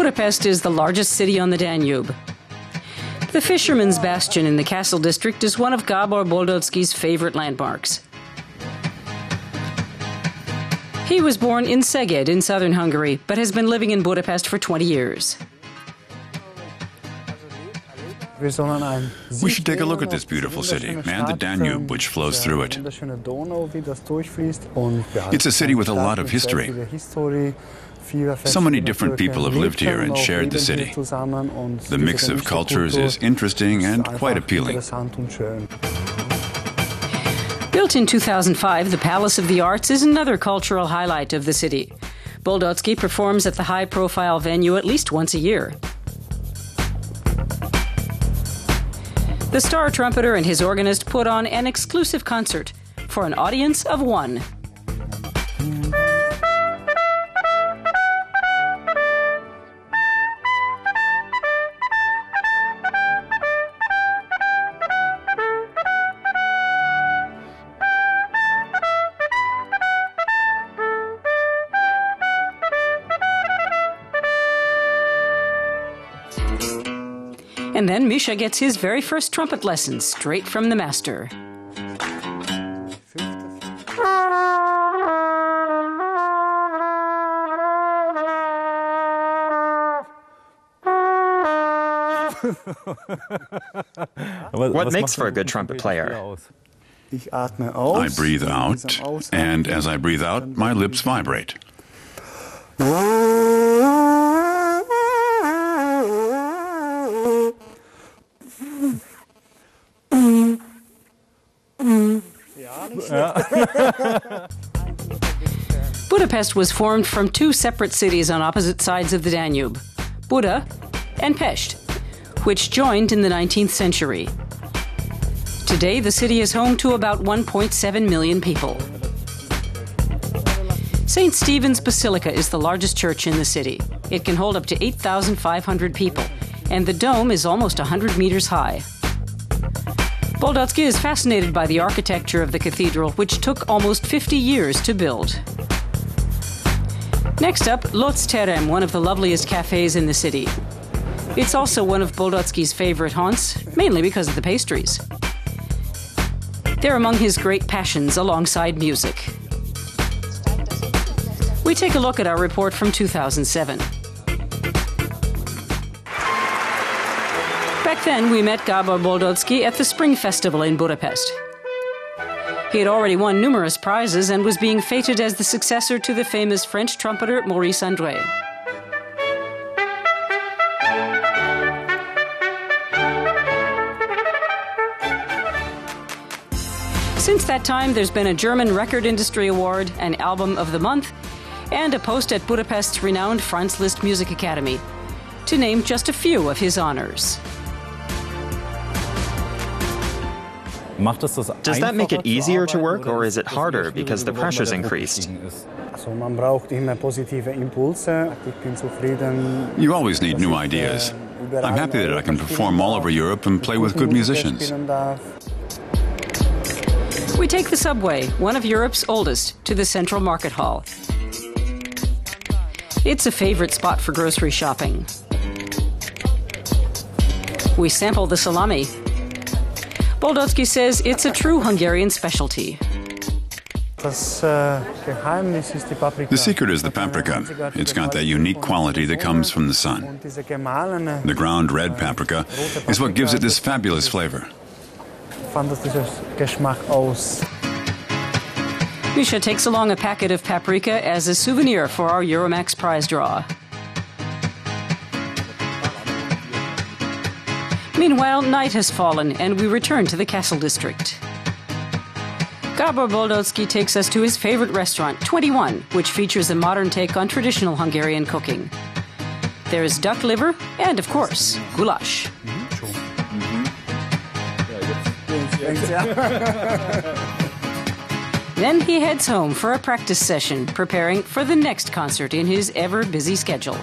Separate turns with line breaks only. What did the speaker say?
Budapest is the largest city on the Danube. The fisherman's bastion in the Castle district is one of Gabor Boldoczki's favorite landmarks. He was born in Szeged in southern Hungary, but has been living in Budapest for 20 years.
We should take a look at this beautiful city and the Danube, which flows through it. It's a city with a lot of history. So many different people have lived here and shared the city. The mix of cultures is interesting and quite appealing.
Built in 2005, the Palace of the Arts is another cultural highlight of the city. Boldoczki performs at the high-profile venue at least once a year. The star trumpeter and his organist put on an exclusive concert for an audience of one. And then Misha gets his very first trumpet lessons straight from the master.
What makes for a good trumpet player?
I breathe out, and as I breathe out, my lips vibrate.
Budapest was formed from two separate cities on opposite sides of the Danube, Buda and Pest, which joined in the 19th century. Today, the city is home to about 1.7 million people. St. Stephen's Basilica is the largest church in the city. It can hold up to 8,500 people, and the dome is almost 100 meters high. Boldoczki is fascinated by the architecture of the cathedral, which took almost 50 years to build. Next up, Lot's Terem, one of the loveliest cafes in the city. It's also one of Boldoczki's favorite haunts, mainly because of the pastries. They're among his great passions alongside music. We take a look at our report from 2007. Back then, we met Gabor Boldoczki at the Spring Festival in Budapest. He had already won numerous prizes and was being feted as the successor to the famous French trumpeter Maurice André. Since that time, there's been a German Record Industry Award, an Album of the Month, and a post at Budapest's renowned Franz Liszt Music Academy, to name just a few of his honors.
Does that make it easier to work, or is it harder because the pressure's increased?
You always need new ideas. I'm happy that I can perform all over Europe and play with good musicians.
We take the subway, one of Europe's oldest, to the Central Market Hall. It's a favorite spot for grocery shopping. We sample the salami. Boldoczki says it's a true Hungarian specialty.
The secret is the paprika. It's got that unique quality that comes from the sun. The ground red paprika is what gives it this fabulous flavor.
Misha takes along a packet of paprika as a souvenir for our Euromaxx prize draw. Meanwhile, night has fallen and we return to the Castle district. Gabor Boldoczki takes us to his favorite restaurant, 21, which features a modern take on traditional Hungarian cooking. There is duck liver and, of course, goulash. Then he heads home for a practice session, preparing for the next concert in his ever-busy schedule.